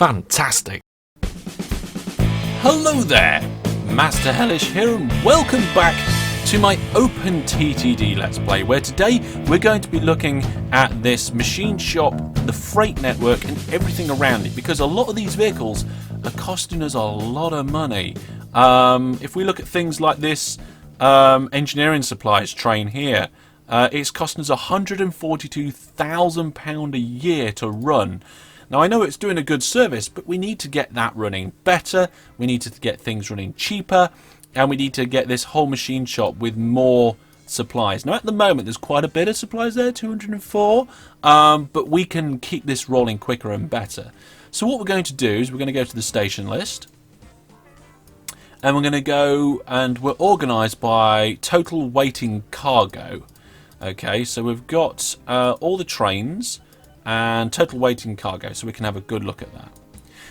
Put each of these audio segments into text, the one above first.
Fantastic! Hello there! Master Hellish here and welcome back to my OpenTTD Let's Play, where today we're going to be looking at this machine shop, the freight network and everything around it, because a lot of these vehicles are costing us a lot of money. If we look at things like this engineering supplies train here, it's costing us £142,000 a year to run. Now I know it's doing a good service, but we need to get that running better, we need to get things running cheaper, and we need to get this whole machine shop with more supplies. Now at the moment there's quite a bit of supplies there, 204, but we can keep this rolling quicker and better. So what we're going to do is we're going to go to the station list, and we're going to go and we're organised by total waiting cargo. Okay, so we've got all the trains and total waiting cargo, so we can have a good look at that.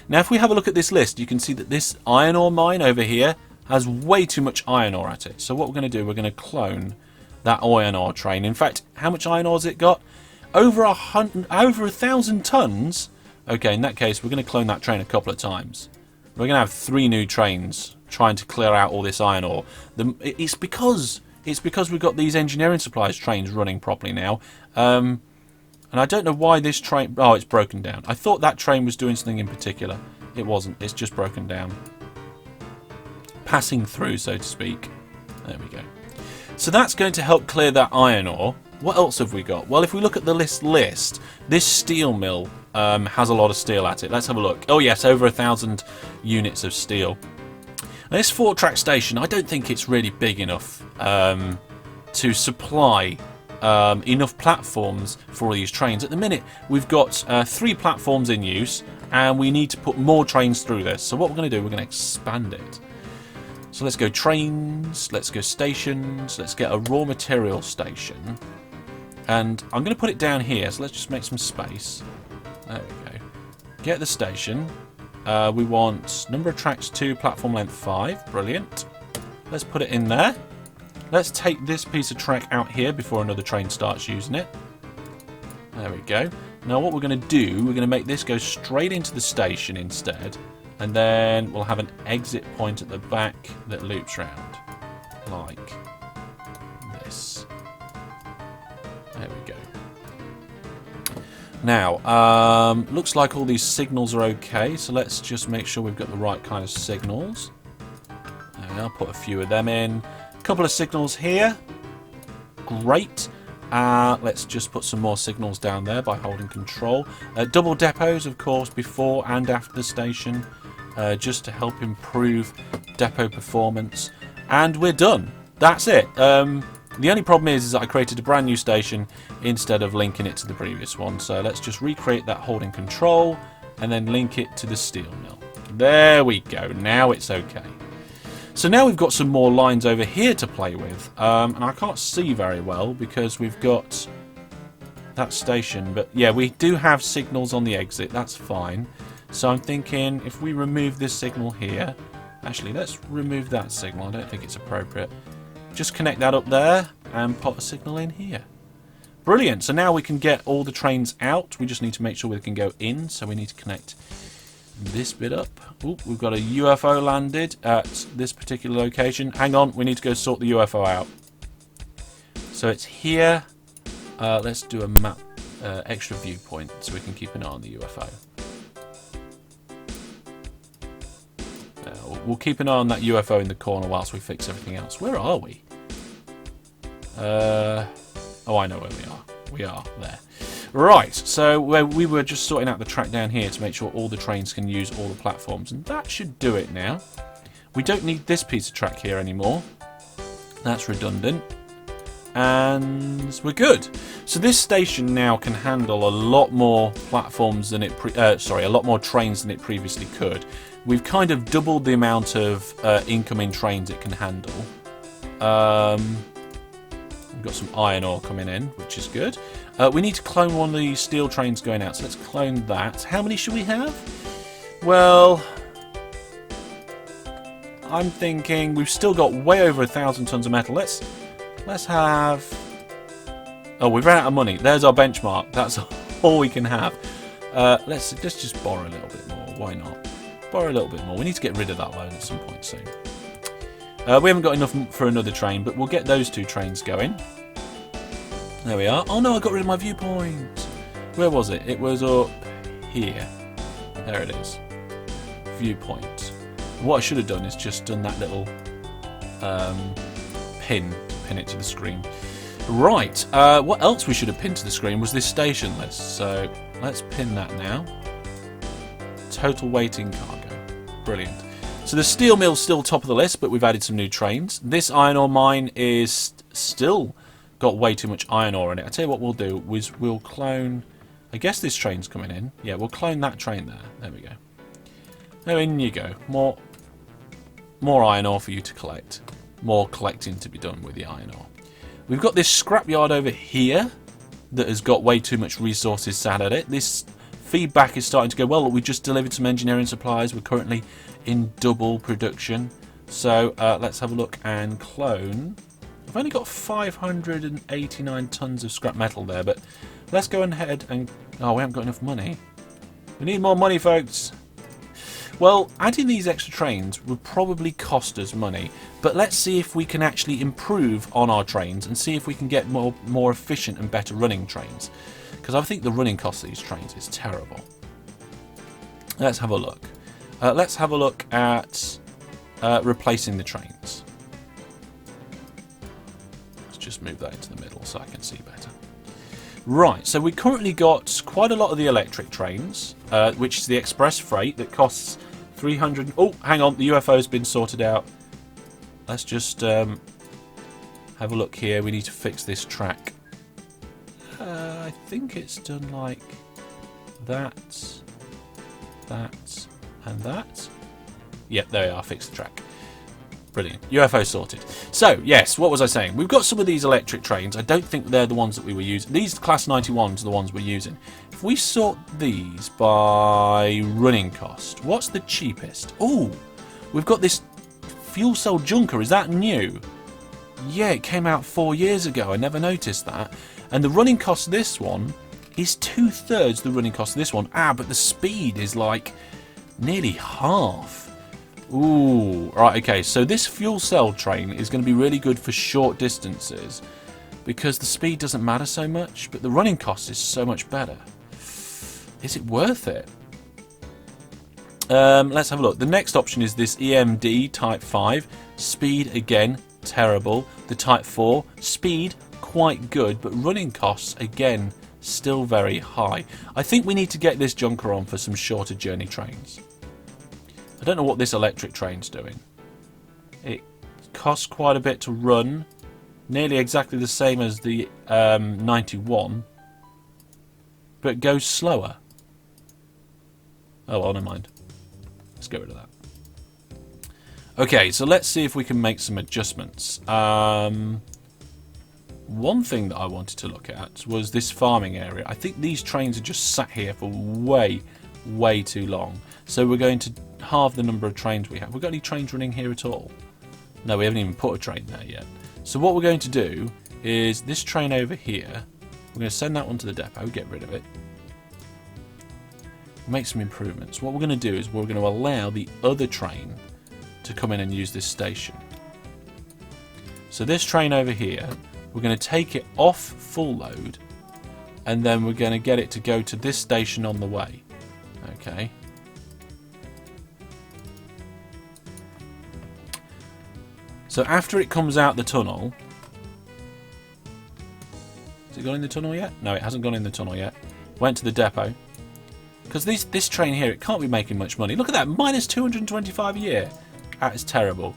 Now if we have a look at this list, you can see that this iron ore mine over here has way too much iron ore at it. So what we're going to do, we're going to clone that iron ore train. In fact, how much iron ore has it got? Over 1,000 tons. Okay, in that case we're going to clone that train a couple of times. We're going to have 3 new trains trying to clear out all this iron ore. It's because we've got these engineering supplies trains running properly now. And I don't know why this train... Oh, it's broken down. I thought that train was doing something in particular. It wasn't. It's just broken down. Passing through, so to speak. There we go. So that's going to help clear that iron ore. What else have we got? Well, if we look at the list, this steel mill has a lot of steel at it. Let's have a look. Oh yes, over 1,000 units of steel. Now, this 4-track station, I don't think it's really big enough to supply enough platforms for all these trains. At the minute, we've got 3 platforms in use, and we need to put more trains through this. So what we're going to do, we're going to expand it. So let's go trains, let's go stations, let's get a raw material station. And I'm going to put it down here, so let's just make some space. There we go. Get the station. We want number of tracks 2, platform length 5. Brilliant. Let's put it in there. Let's take this piece of track out here before another train starts using it. There we go. Now what we're going to do, we're going to make this go straight into the station instead. And then we'll have an exit point at the back that loops round. Like this. There we go. Now, looks like all these signals are okay. So let's just make sure we've got the right kind of signals. I'll put a few of them in. A couple of signals here. Great. Let's just put some more signals down there by holding control. Double depots, of course, before and after the station. Just to help improve depot performance. And we're done. That's it. The only problem is that I created a brand new station instead of linking it to the previous one. So let's just recreate that holding control and then link it to the steel mill. There we go. Now it's okay. So now we've got some more lines over here to play with. And I can't see very well because we've got that station. But yeah, we do have signals on the exit. That's fine. So I'm thinking if we remove this signal here, actually let's remove that signal, I don't think it's appropriate. Just connect that up there and put a signal in here. Brilliant, so now we can get all the trains out, we just need to make sure we can go in, so we need to connect this bit up. Ooh, we've got a UFO landed at this particular location. Hang on, we need to go sort the UFO out. So it's here, let's do a map, extra viewpoint so we can keep an eye on the UFO. We'll keep an eye on that UFO in the corner whilst we fix everything else. Where are we? Oh, I know where we are. We are there. Right, so we were just sorting out the track down here to make sure all the trains can use all the platforms. And that should do it now. We don't need this piece of track here anymore. That's redundant. And we're good. So this station now can handle a lot more platforms than it a lot more trains than it previously could. We've kind of doubled the amount of incoming trains it can handle. We've got some iron ore coming in, which is good. We need to clone one of these steel trains going out, so let's clone that. How many should we have? Well, I'm thinking we've still got way over 1,000 tons of metal. Let's have... Oh, we've run out of money. There's our benchmark. That's all we can have. Let's just borrow a little bit more. Why not? Borrow a little bit more. We need to get rid of that loan at some point soon. We haven't got enough for another train, but we'll get those 2 trains going. There we are. Oh no, I got rid of my viewpoint. Where was it? It was up here. There it is. Viewpoint. What I should have done is just done that little pin it to the screen. Right. What else we should have pinned to the screen was this station list. So let's pin that now. Total waiting cargo. Brilliant. So the steel mill's still top of the list, but we've added some new trains. This iron ore mine is still got way too much iron ore in it. I tell you what we'll do is we'll clone. I guess this train's coming in. Yeah, we'll clone that train there. There we go. There in you go. More iron ore for you to collect. More collecting to be done with the iron ore. We've got this scrapyard over here that has got way too much resources sat at it. This feedback is starting to go, well, we just delivered some engineering supplies. We're currently in double production. So let's have a look and clone. I've only got 589 tons of scrap metal there, but let's go ahead and... Oh, we haven't got enough money. We need more money, folks. Well, adding these extra trains would probably cost us money, but let's see if we can actually improve on our trains and see if we can get more efficient and better running trains. Because I think the running cost of these trains is terrible. Let's have a look. Let's have a look at replacing the trains. Let's just move that into the middle so I can see better. Right, so we currently got quite a lot of the electric trains, which is the express freight that costs 300... Oh, hang on, the UFO's been sorted out. Let's just have a look here. We need to fix this track. I think it's done like that, and that. Yep, there we are, fix the track. Brilliant. UFO sorted. So, yes, what was I saying? We've got some of these electric trains. I don't think they're the ones that we were using. These Class 91s are the ones we're using. If we sort these by running cost, what's the cheapest? Oh, we've got this fuel cell junker. Is that new? Yeah, it came out 4 years ago. I never noticed that. And the running cost of this one is 2/3 the running cost of this one. Ah, but the speed is like nearly half. Ooh, right, okay, so this fuel cell train is going to be really good for short distances because the speed doesn't matter so much, but the running cost is so much better. Is it worth it? Let's have a look. The next option is this EMD Type 5. Speed, again, terrible. The Type 4, speed, quite good, but running costs, again, still very high. I think we need to get this junker on for some shorter journey trains. I don't know what this electric train's doing. It costs quite a bit to run. Nearly exactly the same as the 91. But goes slower. Oh, well, never mind. Let's get rid of that. Okay, so let's see if we can make some adjustments. One thing that I wanted to look at was this farming area. I think these trains are just sat here for way too long. So we're going to halve the number of trains we have. Have we got any trains running here at all? No, we haven't even put a train there yet. So what we're going to do is this train over here, we're going to send that one to the depot, get rid of it, make some improvements. What we're going to do is we're going to allow the other train to come in and use this station. So this train over here, we're going to take it off full load and then we're going to get it to go to this station on the way. Okay. So after it comes out the tunnel... Has it gone in the tunnel yet? No, it hasn't gone in the tunnel yet. Went to the depot. Because this train here, it can't be making much money. Look at that, minus 225 a year. That is terrible.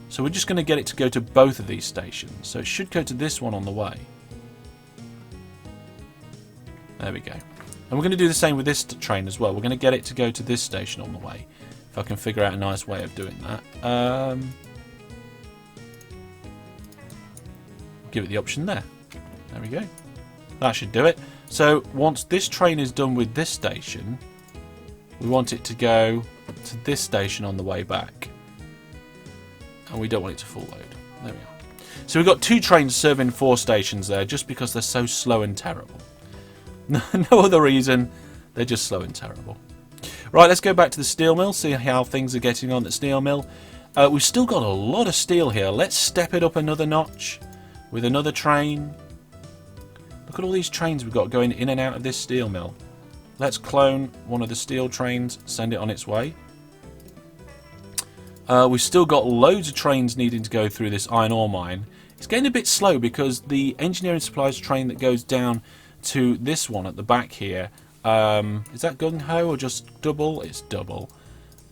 So we're just going to get it to go to both of these stations. So it should go to this one on the way. There we go. And we're going to do the same with this train as well. We're going to get it to go to this station on the way. If I can figure out a nice way of doing that. Give it the option there. There we go. That should do it. So once this train is done with this station, we want it to go to this station on the way back. And we don't want it to full load. There we are. So we've got 2 trains serving 4 stations there just because they're so slow and terrible. No other reason. They're just slow and terrible. Right, let's go back to the steel mill, see how things are getting on at the steel mill. We've still got a lot of steel here. Let's step it up another notch with another train. Look at all these trains we've got going in and out of this steel mill. Let's clone one of the steel trains, send it on its way. We've still got loads of trains needing to go through this iron ore mine. It's getting a bit slow because the engineering supplies train that goes down to this one at the back here, is that gung-ho or just double? It's double.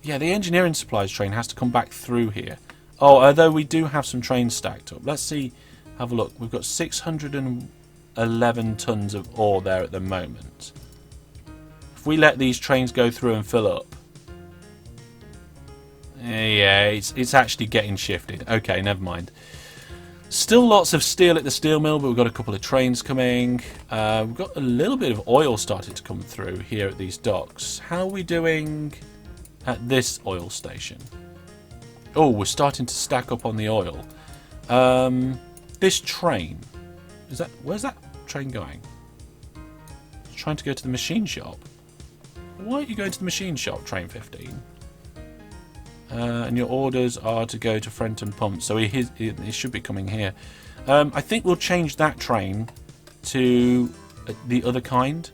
Yeah, the engineering supplies train has to come back through here. Oh, although we do have some trains stacked up. Let's see, have a look. We've got 611 tons of ore there at the moment. If we let these trains go through and fill up, yeah, it's actually getting shifted. Okay, never mind. Still lots of steel at the steel mill, but we've got a couple of trains coming. We've got a little bit of oil started to come through here at these docks. How are we doing at this oil station? Oh, we're starting to stack up on the oil. This train, where's that train going? It's trying to go to the machine shop. Why aren't you going to the machine shop, train 15? And your orders are to go to Frenton Pump, so he should be coming here. I think we'll change that train to the other kind.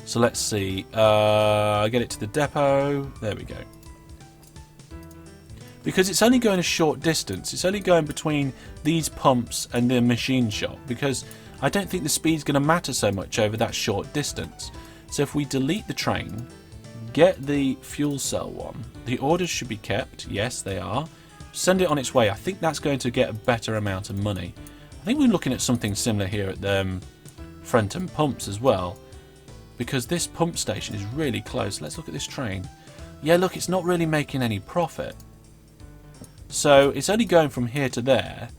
So let's see. Get it to the depot. There we go. Because it's only going a short distance. It's only going between these pumps and the machine shop. Because I don't think the speed's going to matter so much over that short distance. So if we delete the train, get the fuel cell one, the orders should be kept. Yes, they are. Send it on its way. I think that's going to get a better amount of money. I think we're looking at something similar here at the Frenton Pumps as well, because this pump station is really close. Let's look at this train. Yeah, look, it's not really making any profit. So it's only going from here to there.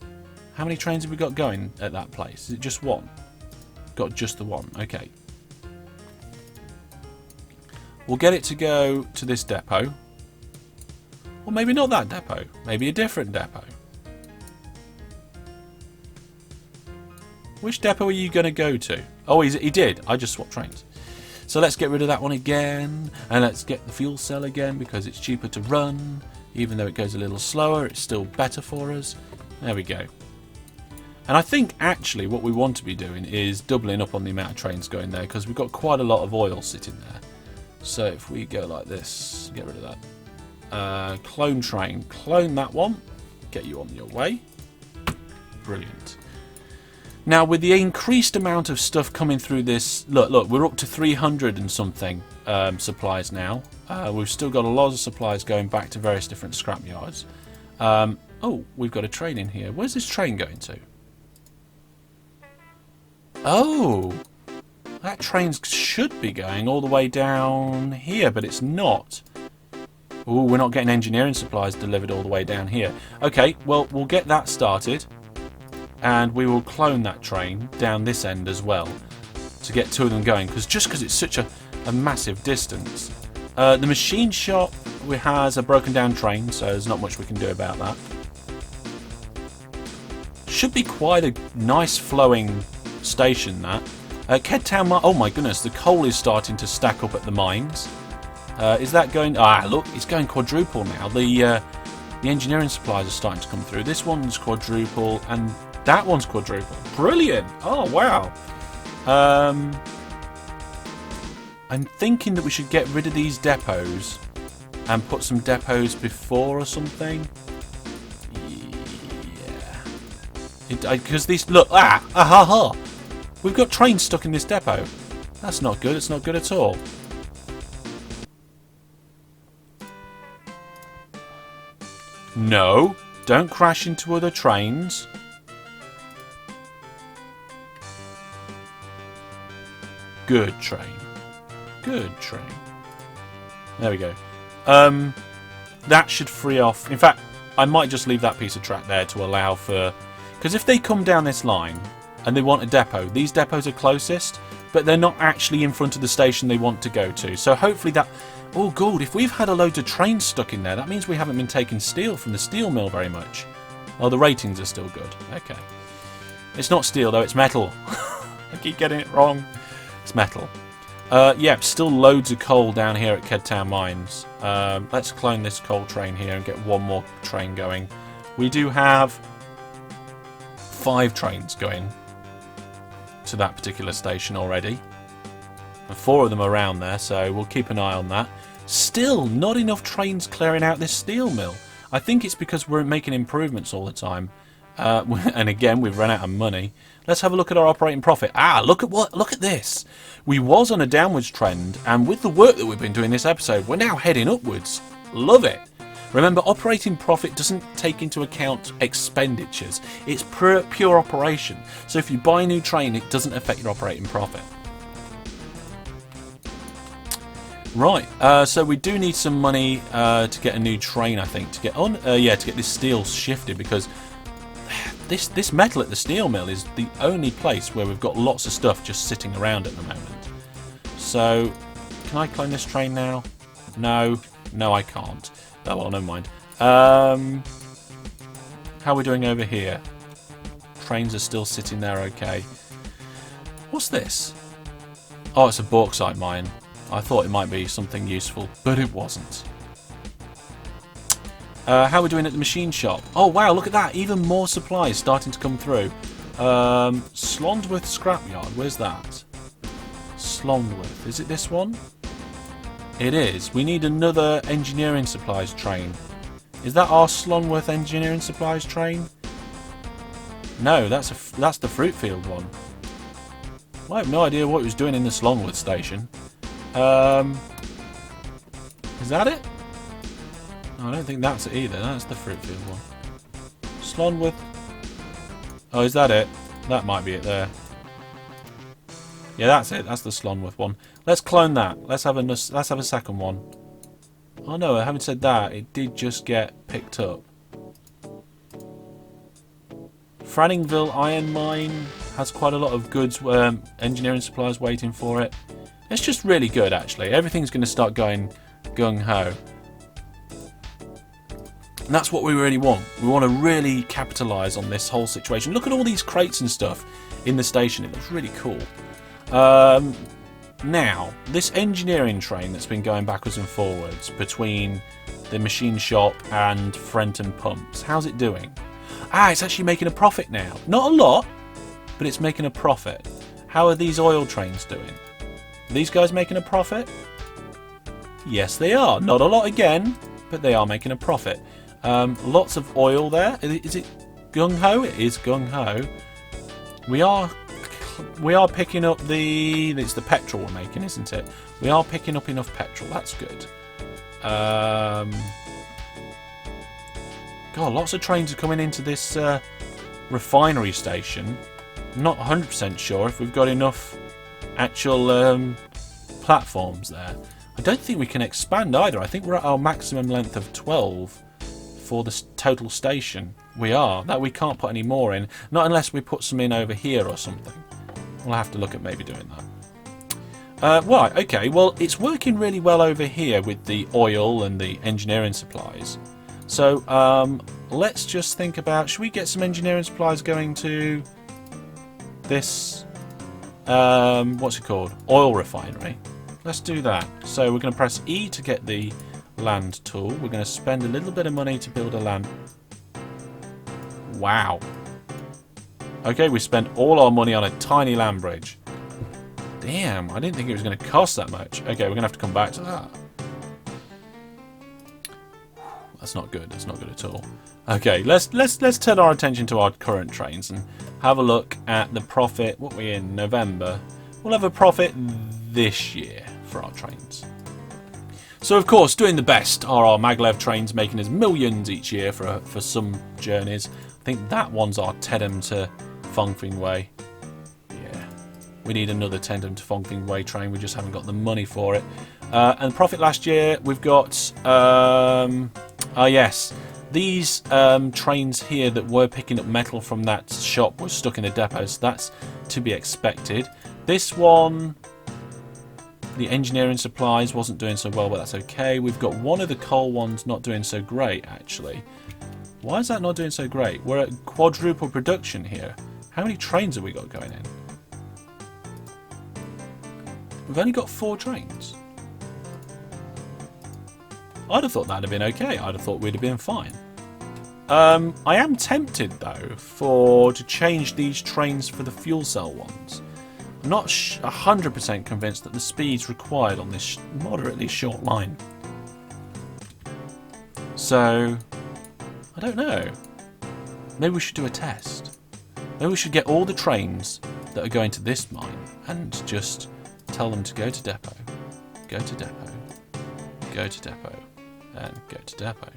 How many trains have we got going at that place? Is it just one? Got just the one. Okay. We'll get it to go to this depot. Or maybe not that depot. Maybe a different depot. Which depot are you going to go to? Oh, he did. I just swapped trains. So let's get rid of that one again. And let's get the fuel cell again because it's cheaper to run. Even though it goes a little slower, it's still better for us. There we go. And I think actually what we want to be doing is doubling up on the amount of trains going there because we've got quite a lot of oil sitting there. So if we go like this, get rid of that. Clone train, clone that one, get you on your way. Brilliant. Now with the increased amount of stuff coming through this, look, we're up to 300 and something supplies now. We've still got a lot of supplies going back to various different scrapyards. Oh, we've got a train in here. Where's this train going to? Oh! That train should be going all the way down here, but it's not. Ooh, we're not getting engineering supplies delivered all the way down here. Okay, well, we'll get that started. And we will clone that train down this end as well to get two of them going. Because it's such a massive distance. The machine shop has a broken down train, so there's not much we can do about that. Should be quite a nice flowing station, that. Kedtown, oh my goodness, the coal is starting to stack up at the mines. Is that going... Ah, look, it's going quadruple now. The engineering supplies are starting to come through. This one's quadruple, and that one's quadruple. Brilliant! Oh, wow. I'm thinking that we should get rid of these depots and put some depots before or something. Yeah. Because these... Look, ha! We've got trains stuck in this depot. That's not good. It's not good at all. No, don't crash into other trains. Good train. Good train. There we go. That should free off... In fact, I might just leave that piece of track there to allow for... Because if they come down this line and they want a depot, these depots are closest, but they're not actually in front of the station they want to go to. So hopefully that... Oh, good. If we've had a load of trains stuck in there, that means we haven't been taking steel from the steel mill very much. Oh, the ratings are still good. Okay. It's not steel, though. It's metal. I keep getting it wrong. It's metal. Yeah, still loads of coal down here at Kedtown Mines. Let's clone this coal train here and get one more train going. We do have 5 trains going to that particular station already. And 4 of them around there, so we'll keep an eye on that. Still not enough trains clearing out this steel mill. I think it's because we're making improvements all the time. And again, we've run out of money. Let's have a look at our operating profit. Look at this. We was on a downwards trend, and with the work that we've been doing this episode, we're now heading upwards. Love it. Remember, operating profit doesn't take into account expenditures. It's pure operation. So if you buy a new train, it doesn't affect your operating profit. Right, so we do need some money to get a new train, I think, to get on. To get this steel shifted, because this metal at the steel mill is the only place where we've got lots of stuff just sitting around at the moment. So, can I clone this train now? No, I can't. Oh well, never mind. How are we doing over here? Trains are still sitting there okay. What's this? Oh, it's a bauxite mine. I thought it might be something useful, but it wasn't. How are we doing at the machine shop? Oh wow, look at that. Even more supplies starting to come through. Slondworth Scrapyard, where's that? Slondworth, is it this one? It is. We need another engineering supplies train. Is that our Slondworth engineering supplies train? No, that's the Fruitfield one. Well, I have no idea what it was doing in the Slondworth station. Is that it? I don't think that's it either. That's the Fruitfield one. Slondworth. Oh, is that it? That might be it there. Yeah, that's it. That's the Slondworth one. Let's clone that. Let's have a second one. Oh no, having said that, it did just get picked up. Franningville Iron Mine has quite a lot of goods, engineering supplies waiting for it. It's just really good, actually. Everything's going to start going gung-ho. And that's what we really want. We want to really capitalise on this whole situation. Look at all these crates and stuff in the station. It looks really cool. Now, this engineering train that's been going backwards and forwards between the machine shop and Frenton Pumps, how's it doing? It's actually making a profit now. Not a lot, but it's making a profit. How are these oil trains doing? Are these guys making a profit? Yes, they are. Not a lot again, but they are making a profit. Lots of oil there. Is it gung-ho? It is gung-ho. We are picking up it's the petrol we're making, isn't it? We are picking up enough petrol. That's good. God, lots of trains are coming into this refinery station. Not 100% sure if we've got enough actual platforms there. I don't think we can expand either. I think we're at our maximum length of 12 for the total station. We can't put any more in, not unless we put some in over here or something. We'll have to look at maybe doing that. Right, okay, well, it's working really well over here with the oil and the engineering supplies. So let's just think about, should we get some engineering supplies going to this, what's it called? Oil refinery. Let's do that. So we're going to press E to get the land tool. We're going to spend a little bit of money to build a land. Wow. Okay, we spent all our money on a tiny land bridge. Damn, I didn't think it was going to cost that much. Okay, we're going to have to come back to that. That's not good. That's not good at all. Okay, let's turn our attention to our current trains and have a look at the profit. What we're in November. We'll have a profit this year for our trains. So of course, doing the best are our MacLeod trains, making us millions each year for some journeys. I think that one's our Tedham to Fongfing Way. Yeah, we need another Tedham to Fongfing Way train. We just haven't got the money for it. And profit last year, we've got. Yes, these trains here that were picking up metal from that shop were stuck in the depot, so that's to be expected. This one, the engineering supplies wasn't doing so well, but that's okay. We've got one of the coal ones not doing so great, actually. Why is that not doing so great? We're at quadruple production here. How many trains have we got going in? We've only got 4 trains. I'd have thought that'd have been okay. I'd have thought we'd have been fine. I am tempted though to change these trains for the fuel cell ones. I'm not 100% convinced that the speed's required on this moderately short line. So I don't know. Maybe we should do a test. Maybe we should get all the trains that are going to this mine and just tell them to go to depot, go to depot, go to depot, and go to depot.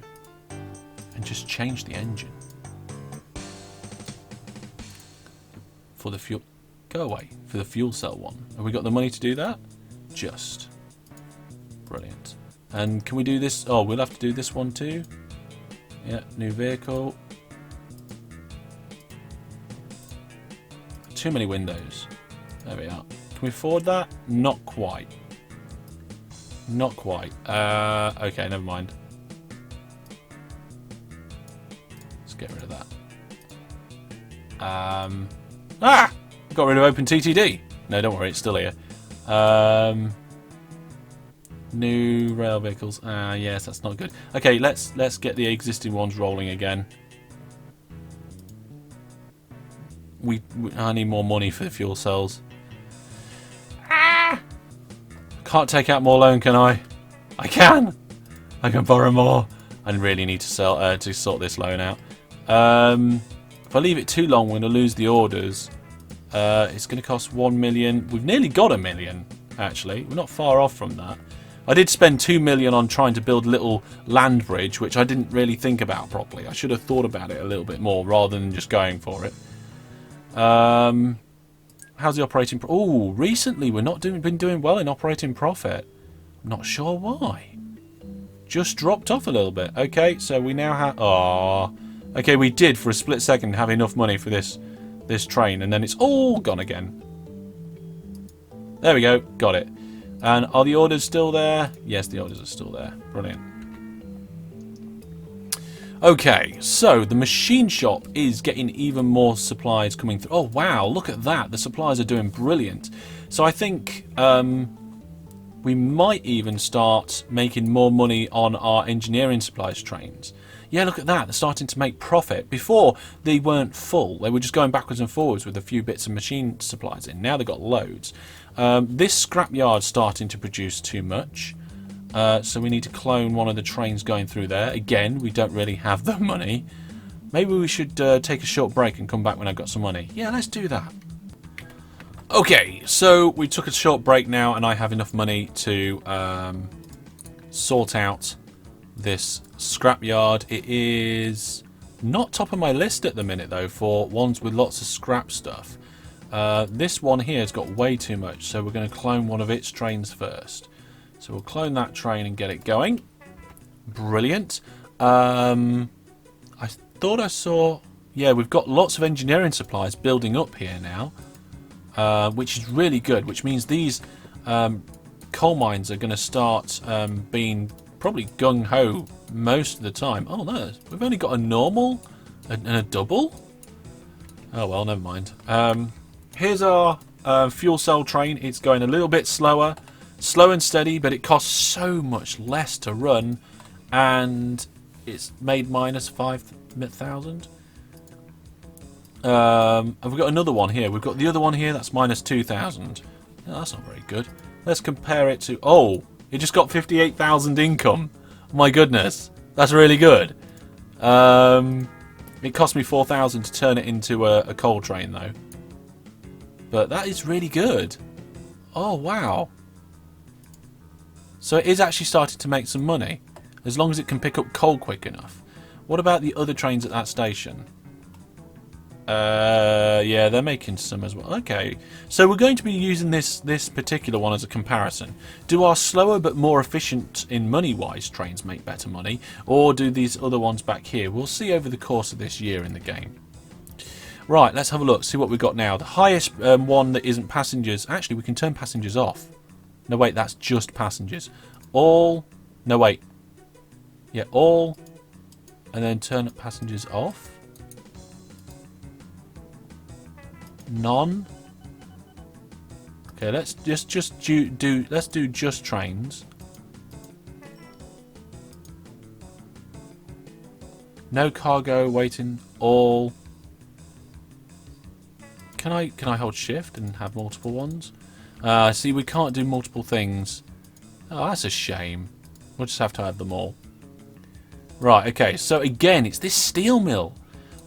And just change the engine. For the fuel... Go away. For the fuel cell one. Have we got the money to do that? Just. Brilliant. And can we do this? Oh, we'll have to do this one too. Yeah, new vehicle. Too many windows. There we are. Can we afford that? Not quite. Not quite. Okay, never mind. Let's get rid of that. Got rid of OpenTTD. No, don't worry, it's still here. New rail vehicles. Yes, that's not good. Okay, let's get the existing ones rolling again. I need more money for the fuel cells. Can't take out more loan, can I? I can. I can borrow more. I really need to sort this loan out. If I leave it too long, we're going to lose the orders. It's going to cost 1 million. We've nearly got 1 million, actually. We're not far off from that. I did spend 2 million on trying to build a little land bridge, which I didn't really think about properly. I should have thought about it a little bit more rather than just going for it. How's the operating... Oh, recently we're not been doing well in operating profit. I'm not sure why. Just dropped off a little bit. Okay, so we now have... Oh, okay, we did for a split second have enough money for this train, and then it's all gone again. There we go, got it. And are the orders still there? Yes, the orders are still there. Brilliant. Okay, so the machine shop is getting even more supplies coming through. Oh, wow, look at that. The supplies are doing brilliant. So I think we might even start making more money on our engineering supplies trains. Yeah, look at that. They're starting to make profit. Before, they weren't full. They were just going backwards and forwards with a few bits of machine supplies in. Now they've got loads. This scrapyard's starting to produce too much. So we need to clone one of the trains going through there. Again, we don't really have the money. Maybe we should take a short break and come back when I've got some money. Yeah, let's do that. Okay, so we took a short break now, and I have enough money to sort out this scrapyard. It is not top of my list at the minute, though, for ones with lots of scrap stuff. This one here has got way too much, so we're going to clone one of its trains first. So we'll clone that train and get it going. Brilliant. I thought I saw... Yeah, we've got lots of engineering supplies building up here now, which is really good, which means these coal mines are going to start being probably gung-ho most of the time. Oh, no, we've only got a normal and a double? Oh, well, never mind. Here's our fuel cell train. It's going a little bit slower. Slow and steady, but it costs so much less to run, and it's made minus 5,000. Have we got another one here? We've got the other one here, that's minus 2,000. No, that's not very good. Let's compare it to... Oh, it just got 58,000 income. My goodness, that's really good. It cost me 4,000 to turn it into a coal train, though. But that is really good. Oh, wow. So it is actually starting to make some money, as long as it can pick up coal quick enough. What about the other trains at that station? Yeah, they're making some as well. Okay, so we're going to be using this particular one as a comparison. Do our slower but more efficient in money-wise trains make better money, or do these other ones back here? We'll see over the course of this year in the game. Right, let's have a look, see what we've got now. The highest one that isn't passengers... Actually, we can turn passengers off. No, wait, that's just passengers. All... No, wait. Yeah, all... And then turn passengers off. None. Okay, let's do just trains. No cargo waiting. All. Can I hold shift and have multiple ones? See, we can't do multiple things. Oh, that's a shame. We'll just have to have them all. Right, okay, so again, it's this steel mill.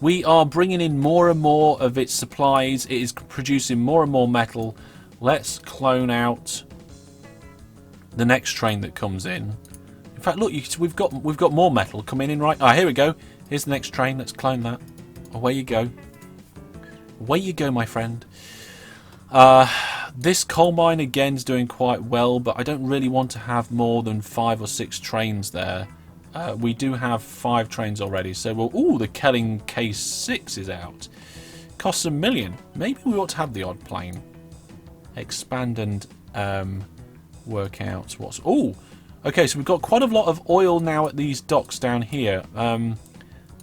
We are bringing in more and more of its supplies. It is producing more and more metal. Let's clone out the next train that comes in. In fact, look, we've got more metal coming in, right? Ah, here we go. Here's the next train. Let's clone that. Away you go. Away you go, my friend. This coal mine again is doing quite well, but I don't really want to have more than 5 or 6 trains there. We do have 5 trains already, so we'll... Ooh, the Kelling K6 is out. Costs $1 million. Maybe we ought to have the odd plane. Expand and work out what's... Ooh, okay, so we've got quite a lot of oil now at these docks down here. I'm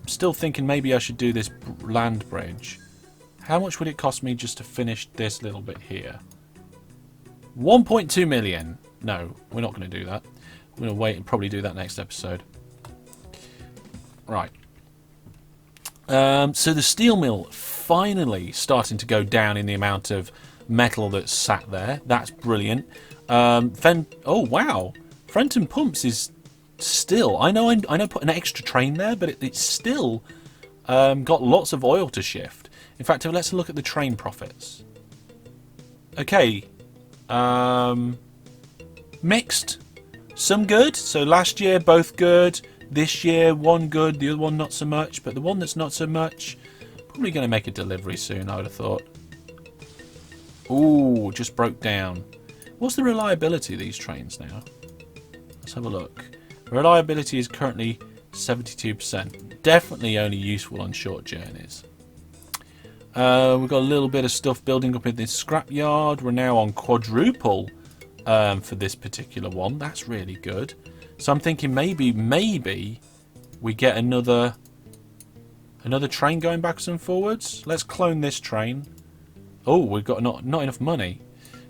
still thinking maybe I should do this land bridge. How much would it cost me just to finish this little bit here? 1.2 million. No, we're not going to do that. We're going to wait and probably do that next episode. Right. So the steel mill finally starting to go down in the amount of metal that's sat there. That's brilliant. Oh wow, Frenton Pumps is still. I know put an extra train there, but it's still got lots of oil to shift. In fact, let's look at the train profits. Okay, mixed. Some good. So last year both good. This year one good, the other one not so much. But the one that's not so much, probably going to make a delivery soon, I would have thought. Ooh, just broke down. What's the reliability of these trains now? Let's have a look. Reliability is currently 72%. Definitely only useful on short journeys. We've got a little bit of stuff building up in this scrapyard. We're now on quadruple for this particular one. That's really good. So I'm thinking maybe we get another train going backwards and forwards. Let's clone this train. Oh, we've got not enough money.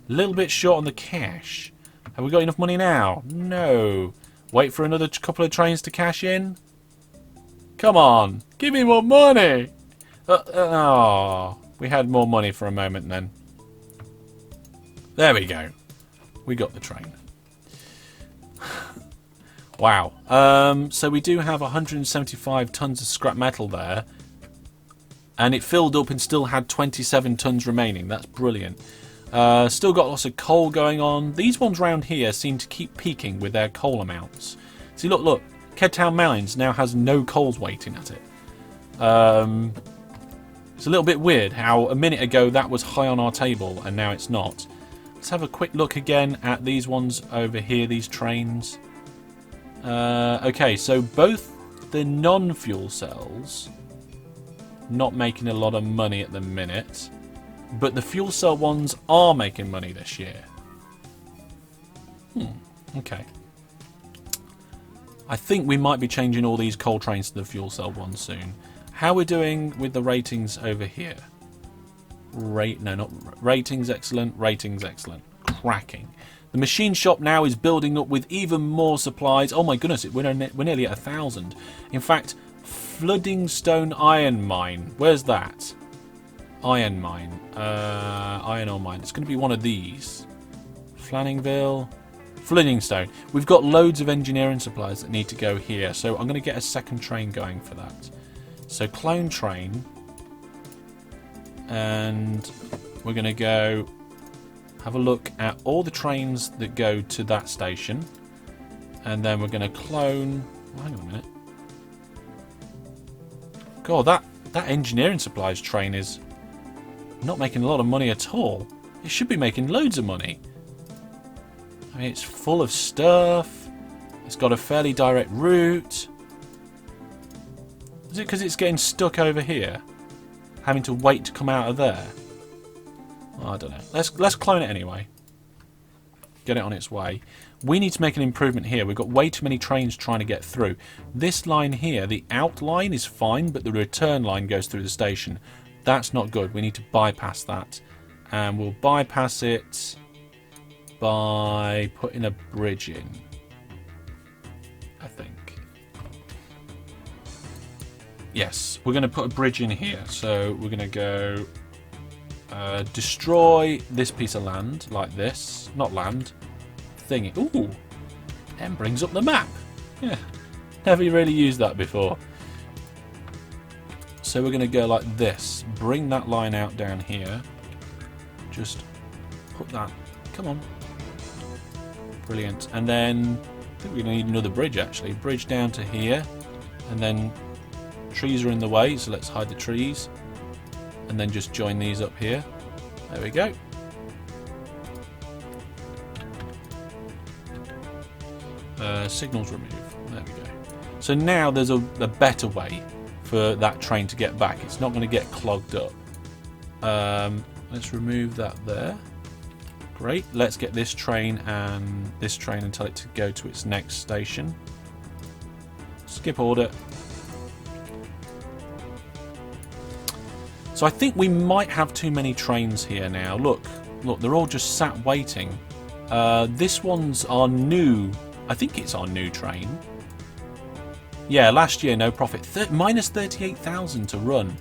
A little bit short on the cash. Have we got enough money now? No. Wait for another couple of trains to cash in. Come on, give me more money. Oh, we had more money for a moment then. There we go. We got the train. Wow. So we do have 175 tons of scrap metal there. And it filled up and still had 27 tons remaining. That's brilliant. Still got lots of coal going on. These ones round here seem to keep peaking with their coal amounts. See, look. Kedtown Mines now has no coals waiting at it. It's a little bit weird how a minute ago that was high on our table and now it's not. Let's have a quick look again at these ones over here, these trains. Okay, so both the non-fuel cells not making a lot of money at the minute, but the fuel cell ones are making money this year. Okay. I think we might be changing all these coal trains to the fuel cell ones soon. How we're doing with the ratings over here? Ratings excellent, ratings excellent. Cracking. The machine shop now is building up with even more supplies. Oh my goodness, we're nearly at 1,000. In fact, Flooding Stone Iron Mine. Where's that? Iron Mine. Iron Ore Mine. It's going to be one of these. Flanningville. Flooding Stone. We've got loads of engineering supplies that need to go here. So I'm going to get a second train going for that. So clone train. And we're going to go have a look at all the trains that go to that station. And then we're going to clone... Oh, hang on a minute. God, that engineering supplies train is not making a lot of money at all. It should be making loads of money. I mean, it's full of stuff. It's got a fairly direct route. Is it because it's getting stuck over here? Having to wait to come out of there? Well, I don't know. Let's clone it anyway. Get it on its way. We need to make an improvement here. We've got way too many trains trying to get through. This line here, the out line is fine, but the return line goes through the station. That's not good. We need to bypass that. And we'll bypass it by putting a bridge in, I think. Yes, we're going to put a bridge in here. So we're going to go destroy this piece of land like this. Not land. Thingy. Ooh. And brings up the map. Yeah. Never really used that before. So we're going to go like this. Bring that line out down here. Just put that. Come on. Brilliant. And then I think we're going to need another bridge actually. Bridge down to here. And then trees are in the way, so let's hide the trees. And then just join these up here. There we go. Signals remove. There we go. So now there's a better way for that train to get back. It's not going to get clogged up. Let's remove that there. Great. Let's get this train and tell it to go to its next station. Skip order. So I think we might have too many trains here now. Look, they're all just sat waiting. This one's our new... I think it's our new train. Yeah, last year, no profit. Minus 38,000 to run.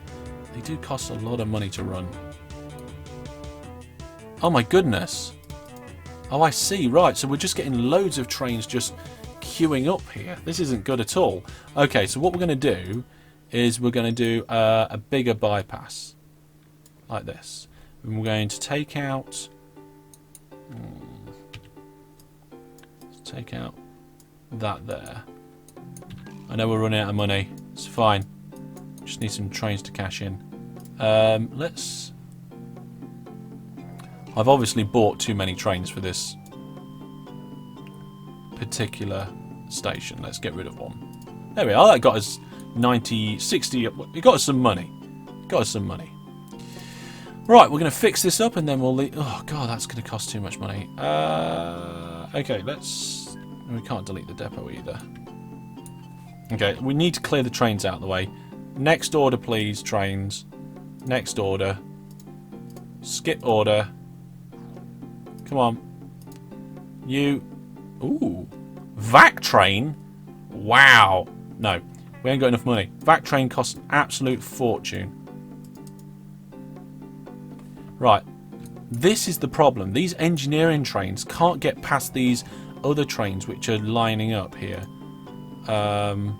They do cost a lot of money to run. Oh my goodness. Oh, I see. Right, so we're just getting loads of trains just queuing up here. This isn't good at all. Okay, so what we're going to do is we're going to do a bigger bypass. Like this. And we're going to take out... Take out that there. I know we're running out of money. It's fine. Just need some trains to cash in. Let's... I've obviously bought too many trains for this particular station. Let's get rid of one. There we are. That got us 90, 60... It got us some money. Got us some money. Right, we're going to fix this up and then we'll leave... Oh, God, that's going to cost too much money. Okay, let's... We can't delete the depot either. Okay, we need to clear the trains out of the way. Next order, please, trains. Next order. Skip order. Come on. You... Ooh. VAC train? Wow. No, we ain't got enough money. VAC train costs an absolute fortune. Right. This is the problem. These engineering trains can't get past these other trains which are lining up here. And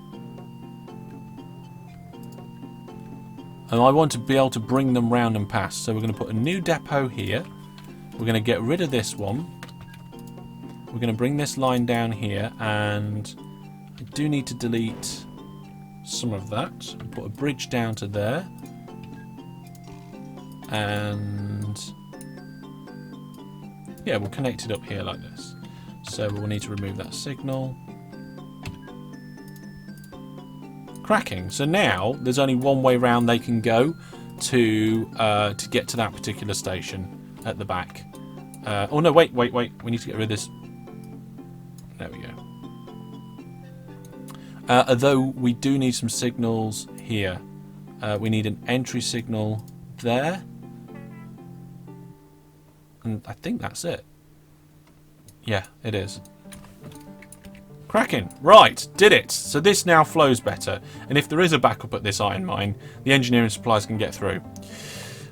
I want to be able to bring them round and past. So we're going to put a new depot here. We're going to get rid of this one. We're going to bring this line down here. And I do need to delete some of that. Put a bridge down to there. And yeah, we'll connect it up here like this. So we'll need to remove that signal. Cracking. So now there's only one way round they can go to get to that particular station at the back. Oh no, wait. We need to get rid of this. There we go. Although we do need some signals here. We need an entry signal there. And I think that's it. Yeah, it is. Cracking. Right, did it. So this now flows better. And if there is a backup at this iron mine, the engineering supplies can get through.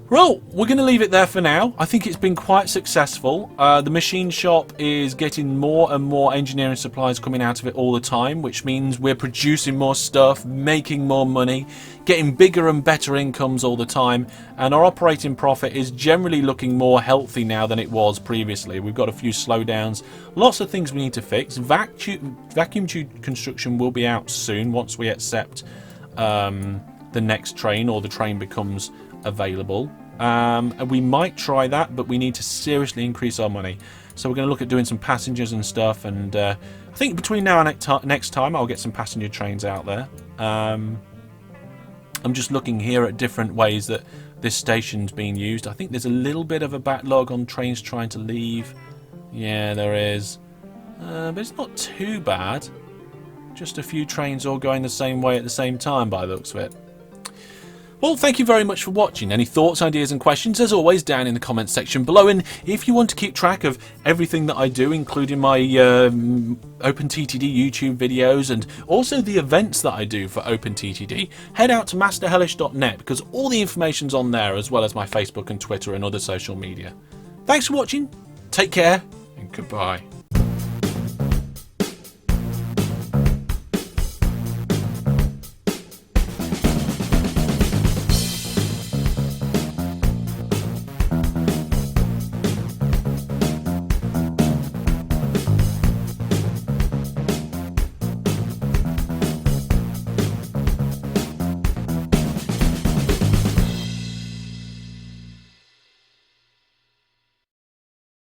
Well, we're going to leave it there for now. I think it's been quite successful. The machine shop is getting more and more engineering supplies coming out of it all the time, which means we're producing more stuff, making more money, getting bigger and better incomes all the time, and our operating profit is generally looking more healthy now than it was previously. We've got a few slowdowns, lots of things we need to fix. Vacuum tube construction will be out soon once we accept the next train or the train becomes available. And we might try that, but we need to seriously increase our money. So we're going to look at doing some passengers and stuff, and I think between now and next time I'll get some passenger trains out there. I'm just looking here at different ways that this station's being used. I think there's a little bit of a backlog on trains trying to leave. Yeah, there is. But it's not too bad. Just a few trains all going the same way at the same time by the looks of it. Well, thank you very much for watching. Any thoughts, ideas and questions, as always, down in the comments section below. And if you want to keep track of everything that I do, including my OpenTTD YouTube videos and also the events that I do for OpenTTD, head out to masterhellish.net because all the information's on there, as well as my Facebook and Twitter and other social media. Thanks for watching, take care, and goodbye.